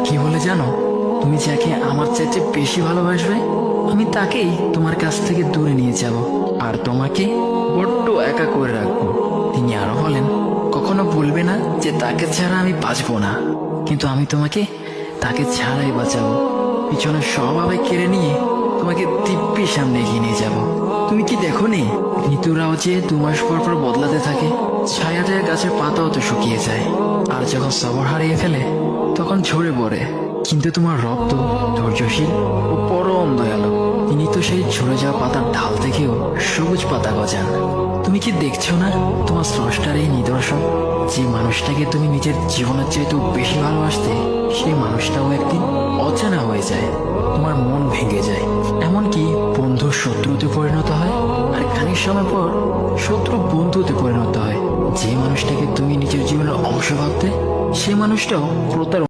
কি বলে জানো? তুমি যাকে আমার চাইতে বেশি ভালোবাসবে, আমি তাকেই তোমার কাছ থেকে দূরে নিয়ে যাব আর তোমাকে বড্ড একা করে রাখবো। তিনি আরো বলেন, কখনো বলবে না যে তাকে ছাড়া আমি বাঁচবো না, কিন্তু আমি তোমাকে তাকে ছাড়াই বাঁচাবো। পিছনে সব আবেগ কেড়ে নিয়ে তোমাকে দিব্যি সামনে এগিয়ে নিয়ে যাব। তুমি কি দেখো নি, ঋতুরাও যে 2 মাস পর পর বদলাতে থাকে, ছায়া দেয়া গাছের পাতাও তো শুকিয়ে যায়, আর যখন সবর হারিয়ে ফেলে তখন ঝরে পড়ে। কিন্তু তোমার রব তো ধৈর্যশীল ও পরম দয়ালু। তিনি তো সেই ঝরে যাওয়া পাতার ঢাল থেকেও সবুজ পাতা গজান। তুমি কি দেখছো না তোমার স্রষ্টার এই নিদর্শন? যে মানুষটাকে তুমি নিজের জীবনের চাইতেও বেশি ভালোবাসতে, সেই মানুষটাও একদিন অচেনা হয়ে যায়, তোমার মন ভেঙে যায়, এমনকি বন্ধু শত্রুতে পরিণত হয়, আর খানিক সময় পর শত্রু বন্ধুতে পরিণত হয়। যে মানুষটাকে তুমি নিজের জীবনের অংশ ভাবতে, সে মানুষটাও প্রতারণা